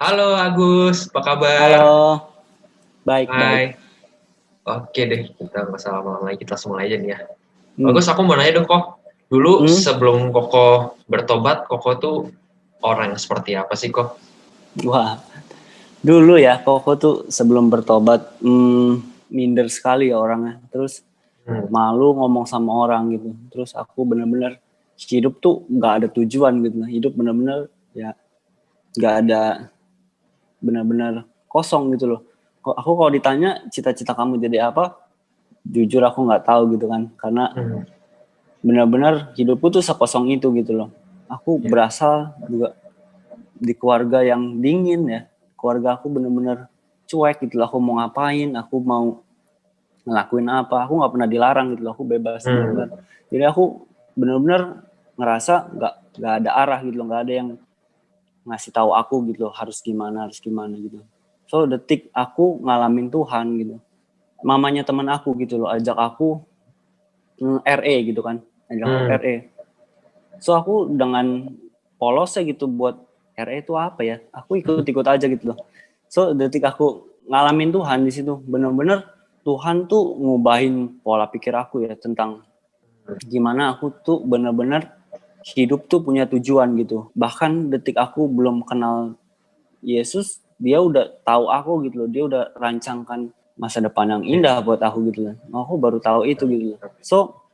Halo Agus, apa kabar? Halo, baik-baik. Hai. Oke deh, kita nggak usah lama-lama lagi, kita langsung mulai aja nih ya. Hmm. Bagus, aku mau nanya dong kok. Dulu Hmm. sebelum Koko bertobat, Koko tuh orang yang seperti apa sih kok? Wah, dulu ya, Koko tuh sebelum bertobat, minder sekali ya orangnya. Terus Hmm. malu ngomong sama orang gitu. Terus aku bener-bener hidup tuh nggak ada tujuan gitu. Hidup bener-bener ya nggak ada, bener-bener kosong gitu loh. Aku kalau ditanya cita-cita kamu jadi apa, jujur aku nggak tahu gitu kan. Karena Hmm. benar-benar hidupku tuh sekosong itu gitu loh. Aku Ya. berasal juga di keluarga yang dingin ya. Keluarga aku bener-bener cuek gitu loh. Aku mau ngapain, aku mau ngelakuin apa, aku nggak pernah dilarang gitu loh. Aku bebas Hmm. bener-bener. Jadi aku bener-bener ngerasa nggak ada arah gitu loh, nggak ada yang ngasih tahu aku gitu loh harus gimana gitu. So detik aku ngalamin Tuhan gitu. Mamanya teman aku gitu loh ajak aku RE gitu kan, ajak aku Hmm. RE. So aku dengan polosnya gitu buat RE itu apa ya? Aku ikut-ikut aja gitu loh. So detik aku ngalamin Tuhan di situ, bener-bener Tuhan tuh ngubahin pola pikir aku ya tentang gimana aku tuh bener-bener hidup tuh punya tujuan gitu. Bahkan detik aku belum kenal Yesus, dia udah tahu aku gitu loh. Dia udah rancangkan masa depan yang Ya. indah buat aku gitu loh. Aku baru tahu itu gitu loh. So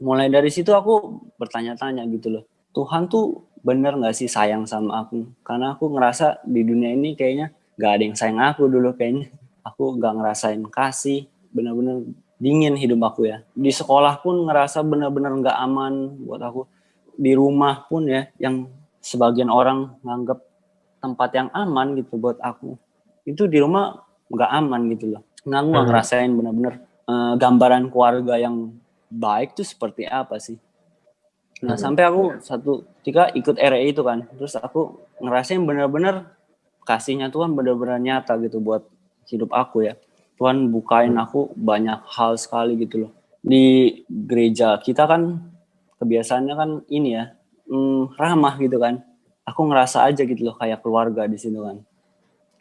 mulai dari situ aku bertanya-tanya gitu loh. Tuhan tuh bener gak sih sayang sama aku? Karena aku ngerasa di dunia ini kayaknya gak ada yang sayang aku dulu kayaknya. Aku gak ngerasain kasih, bener-bener dingin hidup aku ya. Di sekolah pun ngerasa bener-bener gak aman buat aku. Di rumah pun ya, yang sebagian orang nganggap tempat yang aman gitu buat aku. Itu di rumah gak aman gitu loh. Nah, aku gak Hmm. ngerasain bener-bener gambaran keluarga yang baik tuh seperti apa sih. Nah Hmm. sampai aku satu ketika ikut RE itu kan, terus aku ngerasain bener-bener kasihnya Tuhan bener-bener nyata gitu buat hidup aku ya. Tuhan bukain Hmm. aku banyak hal sekali gitu loh. Di gereja kita kan kebiasaannya kan ini ya, ramah gitu kan. Aku ngerasa aja gitu loh kayak keluarga di situ kan.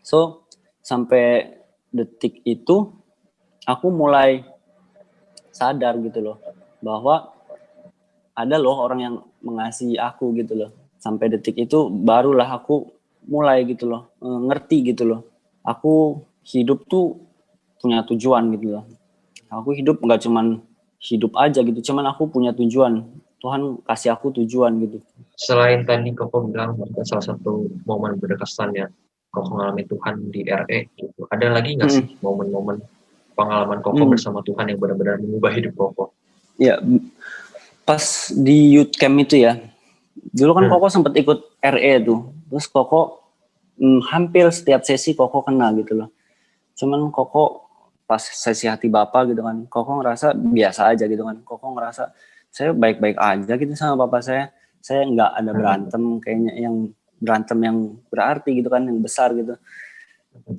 So sampai detik itu aku mulai sadar gitu loh bahwa ada loh orang yang mengasihi aku gitu loh. Sampai detik itu barulah aku mulai gitu loh, ngerti gitu loh. Aku hidup tuh punya tujuan gitu loh. Aku hidup nggak cuman hidup aja gitu, cuman aku punya tujuan. Tuhan kasih aku tujuan gitu. Selain tadi Koko bilang bahwa salah satu momen berkesan ya, Koko ngalamin Tuhan di RE gitu. Ada lagi nggak sih Hmm. momen-momen pengalaman Koko Hmm. bersama Tuhan yang benar-benar mengubah hidup Koko? Ya, pas di youth camp itu ya. Dulu kan Hmm. Koko sempat ikut RE tuh. Terus Koko hampir setiap sesi Koko kena gitu loh. Cuman Koko pas sesi hati Bapak gitu kan, Koko ngerasa biasa aja gitu kan. Koko ngerasa saya baik-baik aja gitu sama Bapak saya. Saya nggak ada Hmm. berantem kayaknya yang berantem yang berarti gitu kan, yang besar gitu.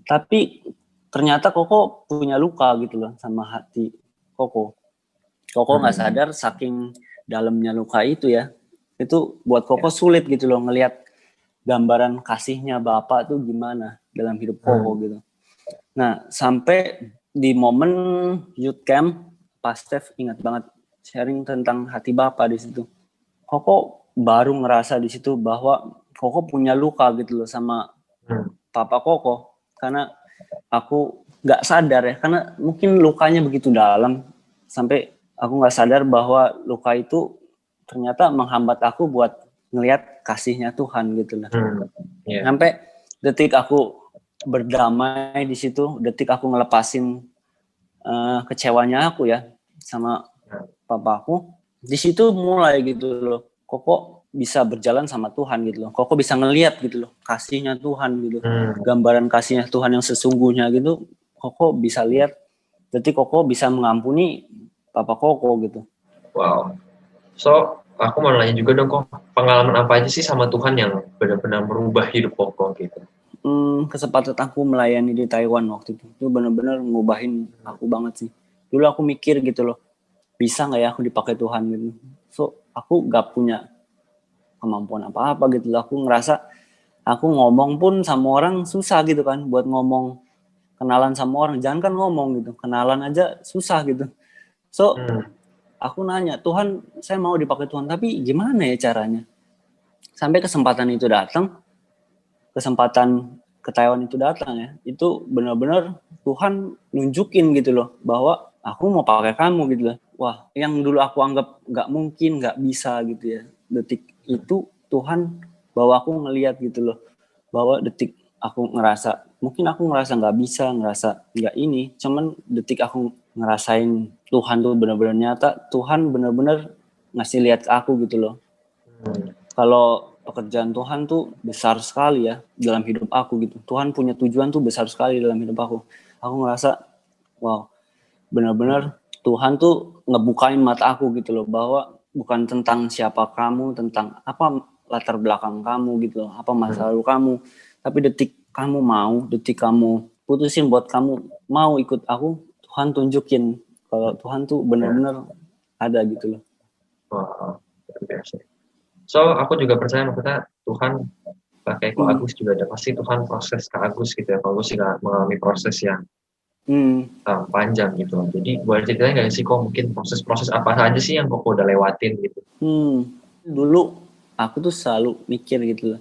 Tapi ternyata Koko punya luka gitu loh sama hati Koko. Koko nggak Hmm. sadar saking dalamnya luka itu ya. Itu buat Koko sulit gitu loh ngelihat gambaran kasihnya Bapak tuh gimana dalam hidup Koko Hmm. gitu. Nah, sampai di momen youth camp, Pak Steph ingat banget sharing tentang hati Bapak di situ. Koko baru ngerasa di situ bahwa Koko punya luka gitu loh sama Hmm. Papa Koko. Karena aku nggak sadar ya, karena mungkin lukanya begitu dalam sampai aku nggak sadar bahwa luka itu ternyata menghambat aku buat ngelihat kasihnya Tuhan gitu loh. Hmm. Ya. Sampai detik aku berdamai di situ, detik aku ngelepasin kecewanya aku ya sama Nah. papaku, di situ mulai gitu loh. Koko bisa berjalan sama Tuhan gitu loh. Koko bisa ngelihat gitu loh kasihnya Tuhan gitu. Hmm. Gambaran kasihnya Tuhan yang sesungguhnya gitu. Koko bisa lihat. Detik Koko bisa mengampuni papa Koko gitu. Wow. So, aku mau nanya juga dong kok, pengalaman apa aja sih sama Tuhan yang benar-benar merubah hidup Koko gitu? Kesempatan aku melayani di Taiwan waktu itu benar-benar ngubahin aku banget sih. Dulu aku mikir gitu loh, bisa nggak ya aku dipakai Tuhan gitu. So aku nggak punya kemampuan apa-apa gitu loh. Aku ngerasa Aku ngomong pun sama orang susah gitu kan, buat ngomong kenalan sama orang, jangan kan ngomong gitu, kenalan aja susah gitu. So, aku nanya, Tuhan, saya mau dipakai Tuhan, tapi gimana ya caranya? Sampai kesempatan itu datang, kesempatan ke Taiwan itu datang ya, itu benar-benar Tuhan nunjukin gitu loh, bahwa aku mau pakai kamu gitu loh. Wah, yang dulu aku anggap nggak mungkin, nggak bisa gitu ya. Detik itu Tuhan bawa aku ngeliat gitu loh, bahwa detik aku ngerasa nggak bisa, ngerasa nggak ini, cuman detik aku ngerasain Tuhan tuh benar-benar nyata, Tuhan benar-benar ngasih lihat ke aku gitu loh. Kalau pekerjaan Tuhan tuh besar sekali ya dalam hidup aku gitu. Tuhan punya tujuan tuh besar sekali dalam hidup aku. Aku ngerasa, wow, benar-benar Tuhan tuh ngebukain mata aku gitu loh, bahwa bukan tentang siapa kamu, tentang apa latar belakang kamu gitu loh, apa masa lalu kamu, tapi detik kamu putusin buat kamu mau ikut aku, Tuhan tunjukin kalau Tuhan tuh Ya. benar-benar ada gitu loh. Wah, luar biasa. So, aku juga percaya maksudnya Tuhan pakai Ko Hmm. Agus juga ada pasti Tuhan proses ke Agus gitu ya. Ko Agus juga mengalami proses yang Hmm. panjang gitu. Jadi boleh ceritain nggak sih kok mungkin proses-proses apa saja sih yang kok udah lewatin gitu? Dulu aku tuh selalu mikir gitu loh.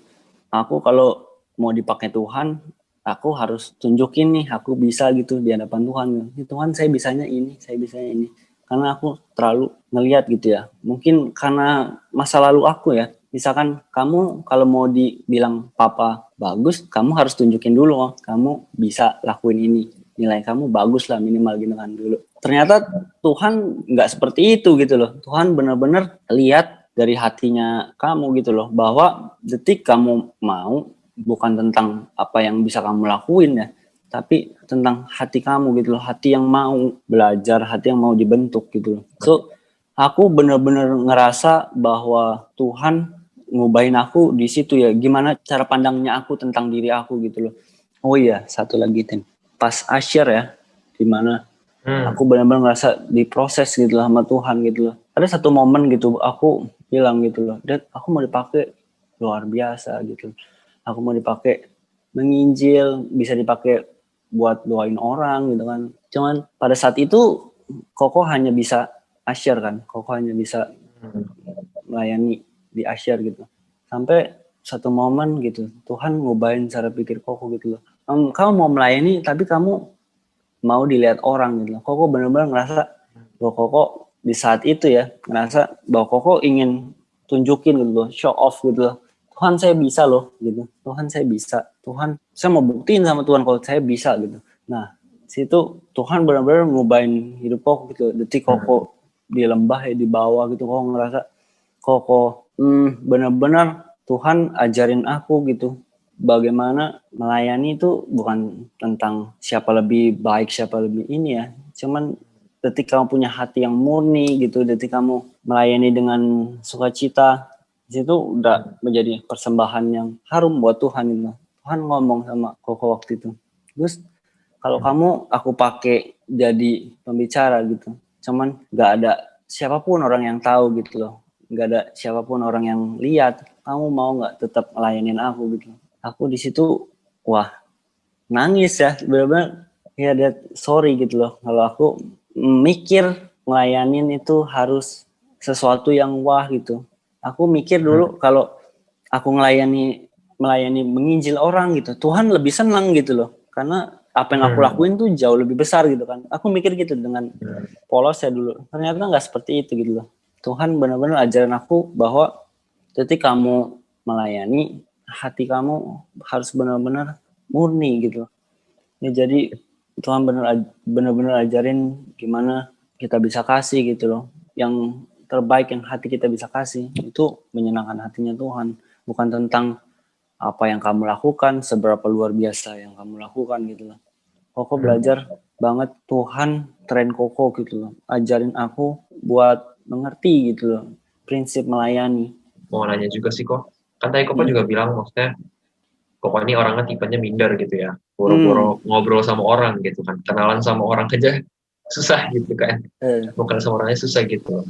Aku kalau mau dipakai Tuhan, aku harus tunjukin nih aku bisa gitu di hadapan Tuhan. Ini Tuhan, saya bisanya ini, saya bisanya ini. Karena aku terlalu ngelihat gitu ya. Mungkin karena masa lalu aku ya. Misalkan kamu kalau mau dibilang papa bagus, kamu harus tunjukin dulu, oh, kamu bisa lakuin ini. Nilai kamu bagus lah minimal gitu kan dulu. Ternyata Tuhan nggak seperti itu gitu loh. Tuhan benar-benar lihat dari hatinya kamu gitu loh, bahwa detik kamu mau, bukan tentang apa yang bisa kamu lakuin ya, tapi tentang hati kamu gitu loh, hati yang mau belajar, hati yang mau dibentuk gitu loh. So, aku bener-bener ngerasa bahwa Tuhan ngubahin aku di situ ya, gimana cara pandangnya aku tentang diri aku gitu loh. Oh iya, satu lagi Tim, pas asyir ya, dimana aku benar-benar ngerasa diproses gitu lah sama Tuhan gitu loh. Ada satu momen gitu aku bilang gitu loh, Dad, aku mau dipakai luar biasa gitu. Aku mau dipakai menginjil, bisa dipakai buat doain orang gitu kan. Cuman pada saat itu Koko hanya bisa asyir kan, Koko hanya bisa melayani di asyir gitu. Sampai satu momen gitu, Tuhan ngubahin cara pikir Koko gitu loh. Kamu mau melayani tapi kamu mau dilihat orang gitu loh. Koko benar-benar ngerasa bahwa Koko di saat itu ya ngerasa bahwa Koko ingin tunjukin gitu loh, show off gitu loh. Tuhan, saya bisa loh gitu. Tuhan, saya bisa. Tuhan, saya mau buktiin sama Tuhan kalau saya bisa gitu. Nah, situ Tuhan benar-benar ngubahin hidup Koko gitu. Detik Koko di lembah ya, di bawah gitu, Koko ngerasa Koko benar-benar Tuhan ajarin aku gitu, bagaimana melayani itu bukan tentang siapa lebih baik, siapa lebih ini ya. Cuman detik kamu punya hati yang murni gitu, detik kamu melayani dengan sukacita, di situ udah menjadi persembahan yang harum buat Tuhan gitu. Tuhan ngomong sama Koko waktu itu, Gus, kalau kamu aku pakai jadi pembicara gitu, cuman gak ada siapapun orang yang tahu gitu loh, gak ada siapapun orang yang lihat, kamu mau nggak tetap ngelayanin aku gitu. Aku di situ wah nangis ya, benar-benar ya, sorry gitu loh kalau aku mikir ngelayanin itu harus sesuatu yang wah gitu. Aku mikir dulu kalau aku melayani menginjil orang gitu, Tuhan lebih senang gitu loh, karena apa yang aku lakuin tuh jauh lebih besar gitu kan. Aku mikir gitu dengan polos ya dulu. Ternyata nggak seperti itu gitu loh. Tuhan benar-benar ajaran aku bahwa ketika kamu melayani, hati kamu harus benar-benar murni gitu. Ya, jadi Tuhan benar-benar ajarin gimana kita bisa kasih gitu loh. Yang terbaik yang hati kita bisa kasih itu menyenangkan hatinya Tuhan. Bukan tentang apa yang kamu lakukan, seberapa luar biasa yang kamu lakukan gitu loh. Koko belajar banget, Tuhan tren Koko gitu loh. Ajarin aku buat mengerti gitu loh prinsip melayani. Mau nanya juga sih kok. Kan tadi Koko juga bilang maksudnya Koko ini orangnya tipenya minder gitu ya. Boro-boro ngobrol sama orang gitu kan. Kenalan sama orang aja susah gitu kan. Mau kenal sama orangnya susah gitu.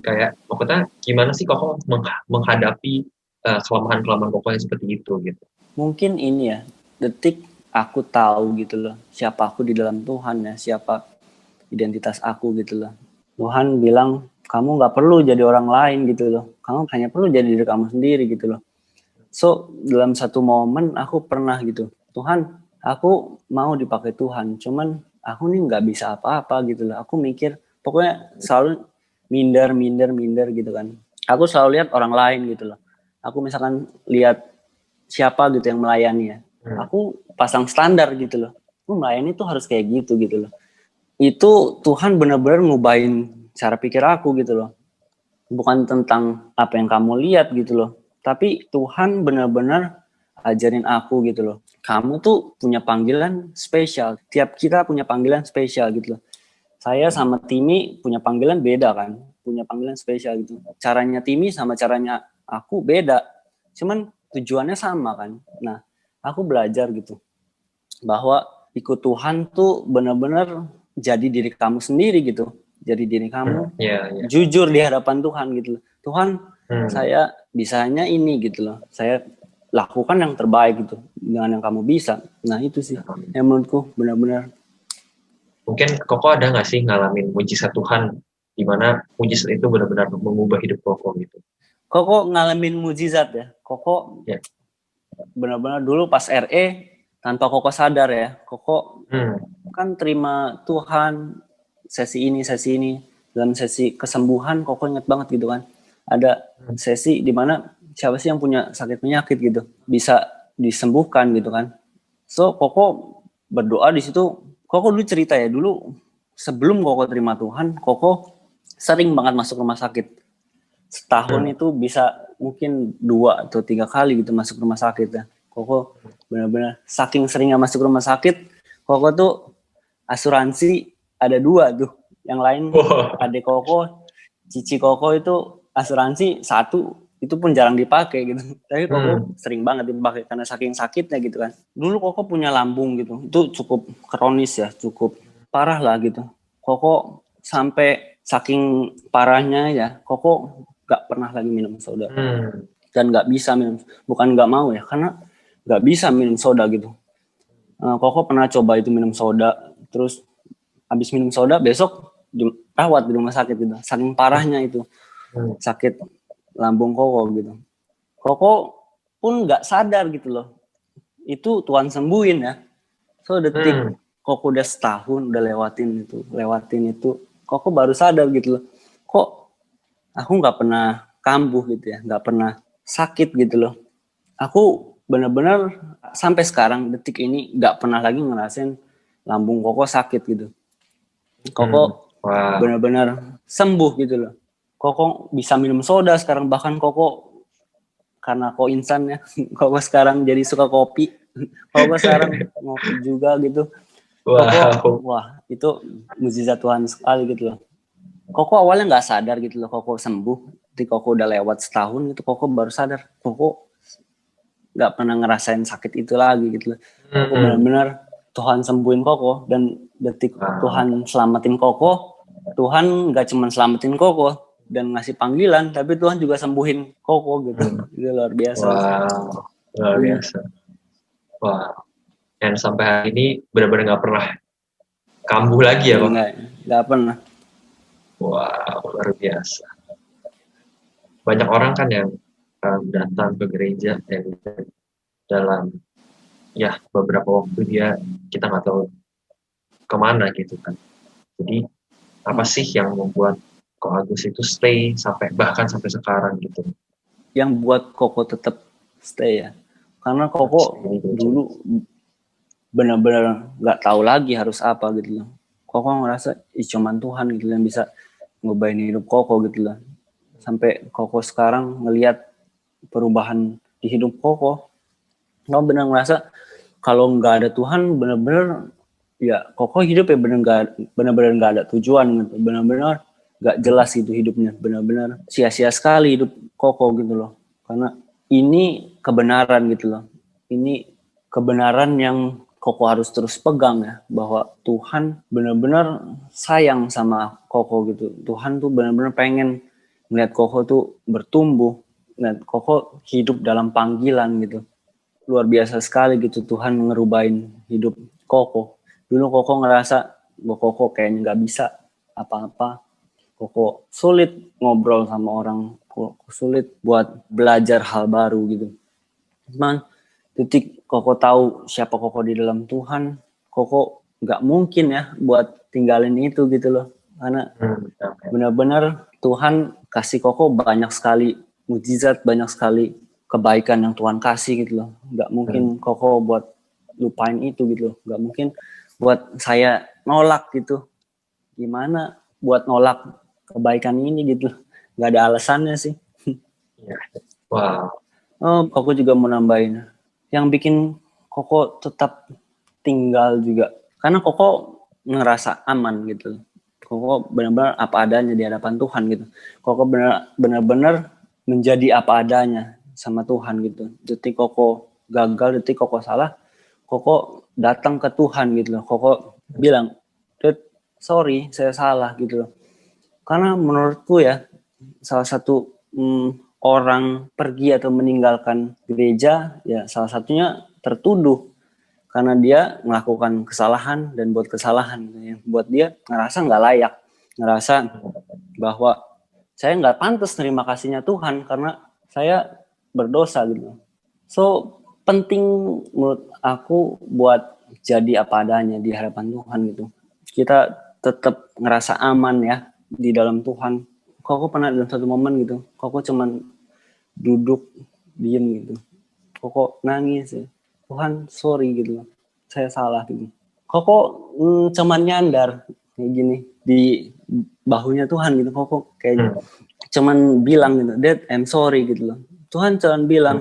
Kayak maksudnya gimana sih Koko menghadapi kelemahan-kelemahan Koko yang seperti itu gitu. Mungkin ini ya, detik aku tahu gitu loh, siapa aku di dalam Tuhan ya, siapa identitas aku gitu loh. Tuhan bilang, kamu nggak perlu jadi orang lain gitu loh, kamu hanya perlu jadi diri kamu sendiri gitu loh. So, dalam satu momen aku pernah gitu, Tuhan, aku mau dipakai Tuhan, cuman aku nih nggak bisa apa-apa gitu loh. Aku mikir, pokoknya selalu minder gitu kan. Aku selalu lihat orang lain gitu loh. Aku misalkan lihat siapa gitu yang melayani ya. Aku pasang standar gitu loh. Melayani tuh harus kayak gitu loh. Itu Tuhan benar-benar ngubahin cara pikir aku gitu loh. Bukan tentang apa yang kamu lihat gitu loh. Tapi Tuhan benar-benar ajarin aku gitu loh. Kamu tuh punya panggilan spesial. Tiap kita punya panggilan spesial gitu loh. Saya sama Timi punya panggilan beda kan. Punya panggilan spesial gitu. Caranya Timi sama caranya aku beda. Cuman tujuannya sama kan. Nah, aku belajar gitu. Bahwa ikut Tuhan tuh benar-benar jadi diri kamu sendiri gitu. Jadi diri kamu jujur di hadapan Tuhan gitu loh. Tuhan, saya bisanya ini gitu loh. Saya lakukan yang terbaik gitu dengan yang kamu bisa. Nah itu sih yang menurutku benar-benar. Mungkin Koko ada nggak sih ngalamin mujizat Tuhan di mana mujizat itu benar-benar mengubah hidup Koko gitu? Koko ngalamin mujizat ya. Koko benar-benar dulu pas RE tanpa Koko sadar ya. Koko kan terima Tuhan sesi ini dalam sesi kesembuhan. Koko inget banget gitu kan. Ada sesi di mana siapa sih yang punya sakit penyakit gitu bisa disembuhkan gitu kan. So Koko berdoa di situ. Koko dulu cerita ya, dulu sebelum Koko terima Tuhan, Koko sering banget masuk rumah sakit. Setahun itu bisa mungkin 2 atau 3 kali gitu masuk rumah sakit ya. Koko benar-benar saking seringnya masuk rumah sakit, Koko tuh asuransi ada 2 tuh. Yang lain adik Koko, cici Koko itu asuransi 1, itu pun jarang dipakai gitu. Tapi Koko sering banget dipakai karena saking sakitnya gitu kan. Dulu Koko punya lambung gitu. Itu cukup kronis ya, cukup parah lah gitu. Koko sampai saking parahnya ya, Koko gak pernah lagi minum soda. Dan gak bisa minum, bukan gak mau ya, karena gak bisa minum soda gitu. Koko pernah coba itu minum soda, terus habis minum soda besok rawat di rumah sakit gitu. Saking parahnya itu sakit lambung Koko gitu. Koko pun nggak sadar gitu loh. Itu Tuhan sembuhin ya. So detik Koko udah setahun udah lewatin itu, Koko baru sadar gitu loh. Kok aku nggak pernah kambuh gitu ya, nggak pernah sakit gitu loh. Aku benar-benar sampai sekarang detik ini nggak pernah lagi ngerasain lambung Koko sakit gitu. Koko benar-benar sembuh gitu loh. Koko bisa minum soda sekarang, bahkan Koko karena Koko insan ya, Koko sekarang jadi suka kopi. Koko sekarang ngopi juga gitu. Koko, wah itu mujizat Tuhan sekali gitu loh. Koko awalnya nggak sadar gitu loh, Koko sembuh. Jadi Koko udah lewat setahun gitu, Koko baru sadar. Koko nggak pernah ngerasain sakit itu lagi gitu loh. Koko benar-benar Tuhan sembuhin Koko, dan detik Tuhan selamatin Koko, Tuhan gak cuma selamatin Koko dan ngasih panggilan, tapi Tuhan juga sembuhin Koko gitu. Itu luar biasa. Luar biasa. Wah, dan sampai hari ini benar-benar gak pernah kambuh lagi ya Pak? Gak pernah. Wah, luar biasa. Banyak orang kan yang datang ke gereja dan dalam ya beberapa waktu kita nggak tahu kemana gitu kan. Jadi apa sih yang membuat Ko Agus itu stay bahkan sampai sekarang gitu? Yang buat Koko tetap stay ya, karena Koko dulu benar-benar nggak tahu lagi harus apa gitu loh. Koko ngerasa cuman Tuhan gitu yang bisa ngobain hidup Koko gitu loh. Sampai Koko sekarang ngelihat perubahan di hidup Koko. Koko benar ngerasa kalau nggak ada Tuhan benar-benar ya Koko hidup ya benar-benar nggak ada tujuan gitu. Benar-benar nggak jelas gitu hidupnya. Benar-benar sia-sia sekali hidup Koko gitu loh. Karena ini kebenaran gitu loh. Ini kebenaran yang Koko harus terus pegang ya, bahwa Tuhan benar-benar sayang sama Koko gitu. Tuhan tuh benar-benar pengen melihat Koko tuh bertumbuh, Dan Koko hidup dalam panggilan gitu. Luar biasa sekali gitu Tuhan ngerubahin hidup Koko. Dulu Koko ngerasa bahwa Koko kayaknya nggak bisa apa-apa. Koko sulit ngobrol sama orang. Koko sulit buat belajar hal baru gitu. Cuman detik Koko tahu siapa Koko di dalam Tuhan, Koko nggak mungkin ya buat tinggalin itu gitu loh. Karena benar-benar Tuhan kasih Koko banyak sekali mujizat, banyak sekali kebaikan yang Tuhan kasih gitu loh. Nggak mungkin Koko buat lupain itu gitu loh. Nggak mungkin buat saya nolak gitu. Gimana buat nolak kebaikan ini gitu loh. Nggak ada alasannya sih. Wow. Oh, Koko juga mau nambahin. Yang bikin Koko tetap tinggal juga. Karena Koko ngerasa aman gitu. Koko benar-benar apa adanya di hadapan Tuhan gitu. Koko benar-benar menjadi apa adanya sama Tuhan gitu. Detik Koko gagal, detik Koko salah, Koko datang ke Tuhan gitu loh. Koko bilang, sorry saya salah gitu loh. Karena menurutku ya, salah satu orang pergi atau meninggalkan gereja, ya salah satunya tertuduh. Karena dia melakukan kesalahan dan buat kesalahan. Yang buat dia ngerasa nggak layak. Ngerasa bahwa saya nggak pantas terima kasihnya Tuhan karena saya berdosa gitu. So penting menurut aku buat jadi apa adanya di hadapan Tuhan gitu. Kita tetap ngerasa aman ya di dalam Tuhan. Koko pernah dalam satu momen gitu, Koko cuman duduk diem gitu. Koko nangis ya. Tuhan sorry gitu. Saya salah gitu. Koko cuman nyandar kayak gini di bahunya Tuhan gitu. Koko kayak cuman bilang gitu, Dad, I'm sorry gitu loh. Tuhan cuman bilang,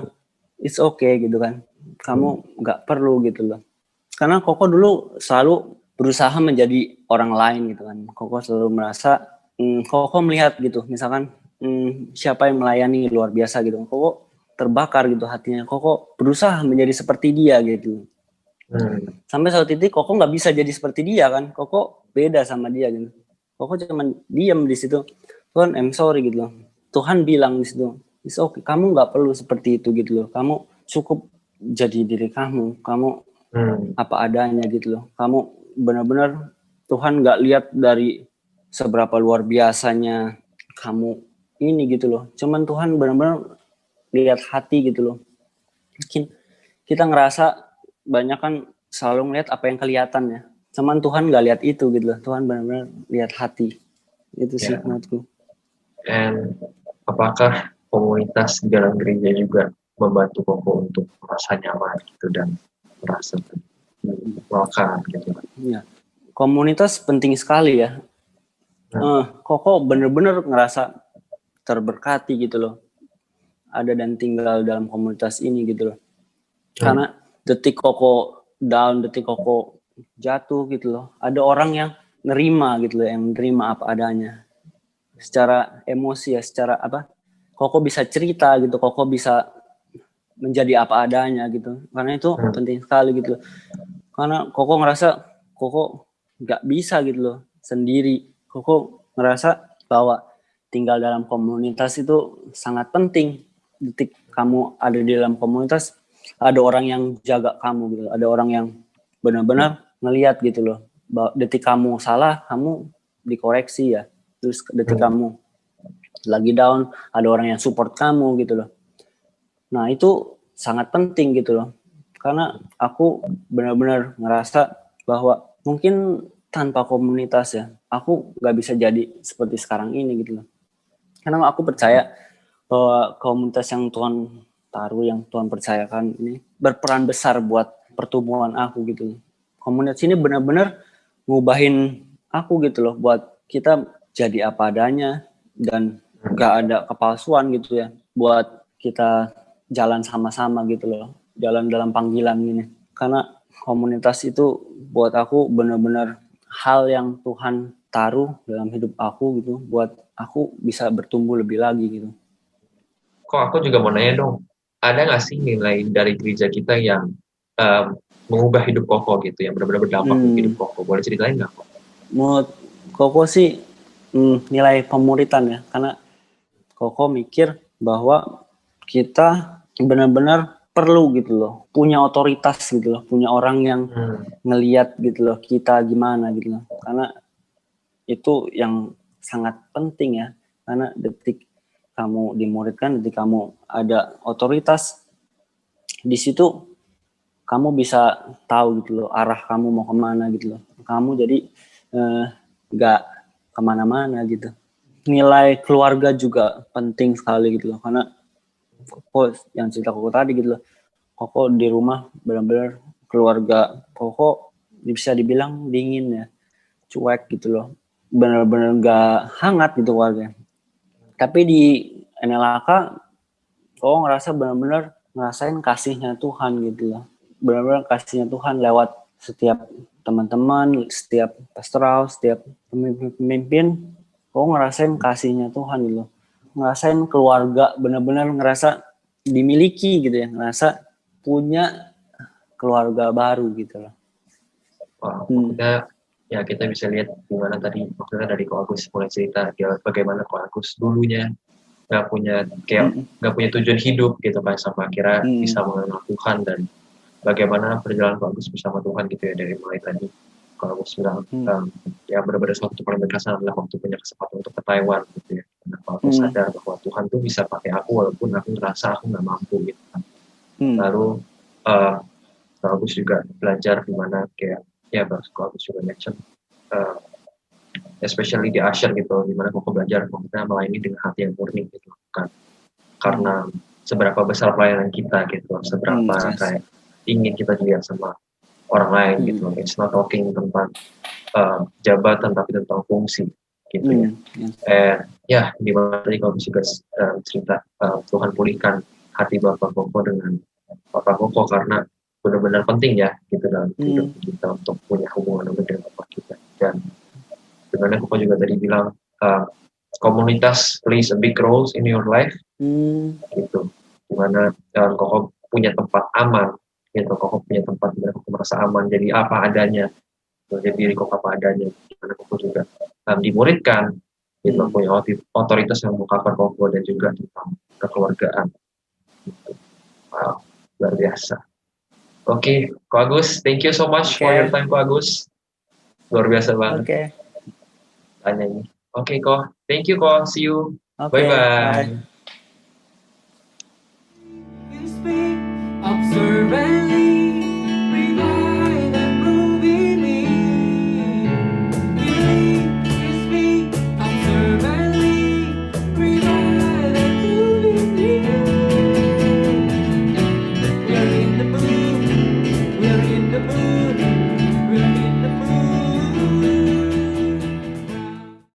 it's okay gitu kan. Kamu nggak perlu gitu loh. Karena Koko dulu selalu berusaha menjadi orang lain gitu kan. Koko selalu merasa, Koko melihat gitu, misalkan siapa yang melayani luar biasa gitu. Koko terbakar gitu hatinya. Koko berusaha menjadi seperti dia gitu. Sampai suatu titik Koko nggak bisa jadi seperti dia kan. Koko beda sama dia gitu. Koko cuman diam di situ. Tuhan, I'm sorry gitu loh. Tuhan bilang di situ, it's okay. Kamu nggak perlu seperti itu gitu loh. Kamu cukup jadi diri kamu. Kamu apa adanya gitu loh. Kamu benar-benar Tuhan nggak lihat dari seberapa luar biasanya kamu ini gitu loh. Cuman Tuhan benar-benar lihat hati gitu loh. Mungkin kita ngerasa banyak kan selalu ngeliat apa yang kelihatan ya. Cuman Tuhan nggak lihat itu gitu loh. Tuhan benar-benar lihat hati. Itu sih menurutku. And apakah komunitas di dalam gereja juga membantu Koko untuk merasa nyaman gitu dan merasa welcome gitu? Ya. Komunitas penting sekali ya. Koko bener-bener ngerasa terberkati gitu loh. Ada dan tinggal dalam komunitas ini gitu loh. Karena detik Koko down, detik Koko jatuh gitu loh. Ada orang yang nerima gitu loh, yang nerima apa adanya. Secara emosi ya, secara apa? Koko bisa cerita gitu, Koko bisa menjadi apa adanya gitu. Karena itu penting sekali gitu loh. Karena Koko ngerasa Koko nggak bisa gitu loh sendiri. Koko ngerasa bahwa tinggal dalam komunitas itu sangat penting. Detik kamu ada di dalam komunitas, ada orang yang jaga kamu gitu. Ada orang yang benar-benar ngelihat gitu loh. Bahwa detik kamu salah, kamu dikoreksi ya. Terus detik kamu lagi down, ada orang yang support kamu gitu loh. Nah itu sangat penting gitu loh. Karena aku benar-benar ngerasa bahwa mungkin tanpa komunitas ya, aku gak bisa jadi seperti sekarang ini gitu loh. Karena aku percaya bahwa komunitas yang Tuhan taruh, yang Tuhan percayakan ini berperan besar buat pertumbuhan aku gitu loh. Komunitas ini benar-benar ngubahin aku gitu loh, buat kita jadi apa adanya dan gak ada kepalsuan gitu ya, buat kita jalan sama-sama gitu loh, jalan dalam panggilan ini. Karena komunitas itu buat aku benar-benar hal yang Tuhan taruh dalam hidup aku gitu, buat aku bisa bertumbuh lebih lagi gitu. Kok aku juga mau nanya dong, ada nggak sih nilai dari gereja kita yang mengubah hidup Koko gitu, yang benar-benar berdampak di hidup Koko? Boleh ceritain nggak kok? Menurut Koko sih nilai pemuritan ya, karena Koko mikir bahwa kita benar-benar perlu gitu loh, punya otoritas gitu loh, punya orang yang ngeliat gitu loh kita gimana gitu loh, karena itu yang sangat penting ya, karena detik kamu dimuridkan, detik kamu ada otoritas, di situ kamu bisa tahu gitu loh arah kamu mau kemana gitu loh, kamu jadi nggak kemana-mana gitu. Nilai keluarga juga penting sekali gitu loh, karena Koko yang cerita Koko tadi gitu loh, Koko di rumah benar-benar keluarga Koko bisa dibilang dingin ya, cuek gitu loh, benar-benar nggak hangat gitu keluarga. Tapi di NLAK Koko ngerasa benar-benar ngerasain kasihnya Tuhan gitu loh, benar-benar kasihnya Tuhan lewat setiap teman-teman, setiap pastoral, setiap pemimpin, Koko ngerasain kasihnya Tuhan gitu loh, ngerasain keluarga, benar-benar ngerasa dimiliki gitu ya, ngerasa punya keluarga baru gitu loh. Wah, maksudnya ya kita bisa lihat gimana tadi maksudnya dari Ko Agus mulai cerita ya, bagaimana Ko Agus dulunya nggak punya tujuan hidup gitu kan, sampai akhirnya bisa mengenal Tuhan, dan bagaimana perjalanan Ko Agus bersama Tuhan gitu ya, dari mulai tadi Ko Agus bilang ya benar-benar suatu paling berkesan adalah waktu punya kesempatan untuk ke Taiwan gitu ya, karena Ko Agus sadar bahwa Tuhan tuh bisa pakai aku walaupun aku ngerasa aku nggak mampu gitu kan. Lalu Ko Agus juga belajar gimana kayak ya Ko Agus juga mention especially di Asher gitu, dimana Koko belajar kita melayani dengan hati yang murni gitu kan, karena seberapa besar pelayanan kita gitu, seberapa kayak ingin kita dilihat sama orang lain gitu. It's not talking tentang jabatan tapi tentang fungsi gitu ya. Ya dimana tadi Koko juga cerita Tuhan pulihkan hati Bapak Koko dengan Bapak Koko, karena benar-benar penting ya gitu dalam hidup kita untuk punya hubungan dengan Bapak kita. Dan dimana Koko juga tadi bilang komunitas plays a big role in your life gitu, dimana Koko punya tempat aman gitu, Koko punya tempat dimana Koko merasa aman jadi apa adanya, jadi diri Koko apa adanya, dimana Koko juga dimuridkan gitu, punya otoritas yang mengcover Koko dan juga tentang kekeluargaan gitu. Wow, luar biasa. Oke, Ko Agus, thank you so much for your time, Ko Agus, luar biasa banget. Tanya ini. Oke, Ko. Thank you, Ko. See you. Bye-bye. Bye.